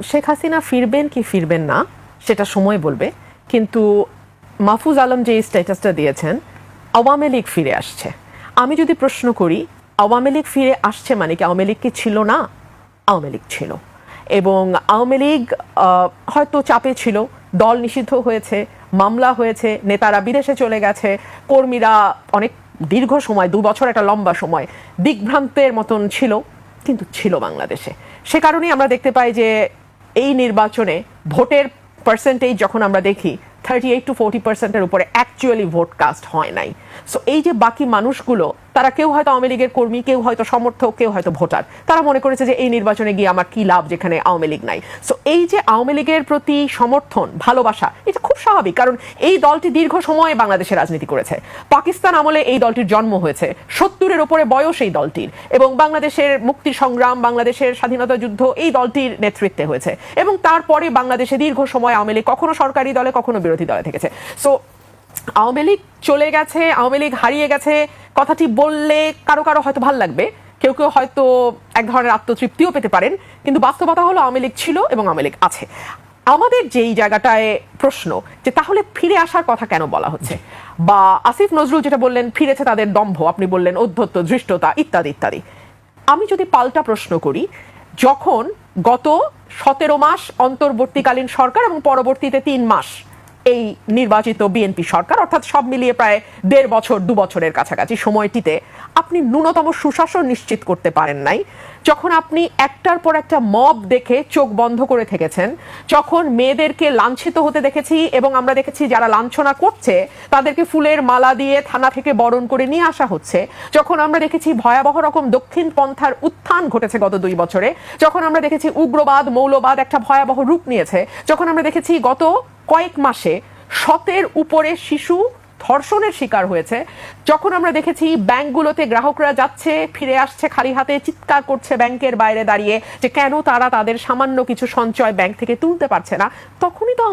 শেখ হাসিনা ফিরবেন কি ফিরবেন না সেটা সময় বলবে, কিন্তু মাহফুজ আলম যে স্ট্যাটাসটা দিয়েছেন আওয়ামী লীগ ফিরে আসছে, আমি যদি প্রশ্ন করি আওয়ামী লীগ ফিরে আসছে মানে কি আওয়ামী লীগ কি ছিল না? আওয়ামী লীগ ছিল, এবং আওয়ামী লীগ হয়তো চাপে ছিল, দল নিষিদ্ধ হয়েছে, মামলা হয়েছে, নেতারা বিদেশে চলে গেছে, কর্মীরা অনেক দীর্ঘ সময় 2 বছর একটা লম্বা সময় দিগ্ভ্রান্তের মতন ছিল, কিন্তু ছিল বাংলাদেশে। সে কারণেই আমরা দেখতে পাই যে এই নির্বাচনে ভোটের পার্সেন্টেজ যখন আমরা দেখি 38 to 40% উপরে অ্যাকচুয়ালি ভোট কাস্ট হয় নাই। সো এই যে বাকি মানুষগুলো, তারা কেউ হয়তো আওয়ামী লীগের কর্মী, কেউ হয়তো সমর্থক, কেউ হয়তো ভোটার, তারা মনে করেছে যে এই নির্বাচনে গিয়ে আমার কি লাভ যেখানে আওয়ামী লীগ নাই। সো এই যে আওয়ামী লীগের প্রতি সমর্থন, ভালোবাসা, এটা খুব স্বাভাবিক, কারণ এই দলটি দীর্ঘ সময় বাংলাদেশে রাজনীতি করেছে। পাকিস্তান আমলে এই দলটির জন্ম হয়েছে, 70-এর উপরে বয়স এই দলটির, এবং বাংলাদেশের মুক্তি সংগ্রাম, বাংলাদেশের স্বাধীনতা যুদ্ধ এই দলটির নেতৃত্বে হয়েছে, এবং তারপরে বাংলাদেশে দীর্ঘ সময় আওয়ামী লীগ কখনো সরকারি দলে কখনো বিরোধী দলে থেকেছে। সো আওয়ামী লীগ চলে গেছে, আওয়ামী লীগ হারিয়ে গেছে কথাটি বললে কারো কারো হয়তো ভাল লাগবে, কেউ কেউ হয়তো এক ধরনের আত্মতৃপ্তিও পেতে পারেন, কিন্তু বাস্তবতা হলো আওয়ামী লীগ ছিল এবং আওয়ামী লীগ আছে। আমাদের যেই জায়গাটায় প্রশ্ন যে তাহলে ফিরে আসার কথা কেন বলা হচ্ছে, বা আসিফ নজরুল যেটা বললেন ফিরেছে তাদের দম্ভ, আপনি বললেন ঔদ্ধত্য, ধৃষ্টতা ইত্যাদি ইত্যাদি। আমি যদি পাল্টা প্রশ্ন করি, যখন গত 17 মাস অন্তর্বর্তীকালীন সরকার এবং পরবর্তীতে 3 মাস এই নির্বাচিত বিএনপি সরকার, অর্থাৎ সব মিলিয়ে প্রায় 1.5 বছর 2 বছরের কাছাকাছি সময়টিতে আপনি ন্যূনতম সুশাসন নিশ্চিত করতে পারেন নাই, যখন আপনি একটার পর একটা মব দেখে চোখ বন্ধ করে থেকেছেন, যখন মেয়েদেরকে লাঞ্ছিত হতে দেখেছি এবং আমরা দেখেছি যারা লাঞ্ছনা করছে তাদেরকে ফুলের মালা দিয়ে থানা থেকে বরণ করে নিয়ে আসা হচ্ছে, যখন আমরা দেখেছি ভয়াবহ রকম দক্ষিণ পন্থার উত্থান ঘটেছে গত 2 বছরে, যখন আমরা দেখেছি উগ্রবাদ, মৌলবাদ একটা ভয়াবহ রূপ নিয়েছে, যখন আমরা দেখেছি গত কয়েক মাসে 100-এর উপরে শিশু ধর্ষণের শিকার হয়েছে, যখন আমরা দেখেছি ব্যাংকগুলোতে গ্রাহকরা যাচ্ছে ফিরে আসছে খালি হাতে, চিৎকার করছে ব্যাংকের বাইরে দাঁড়িয়ে যে কেন তারা তাদের সামান্য কিছু সঞ্চয় ব্যাংক থেকে তুলতে পারছে না, তখনই তো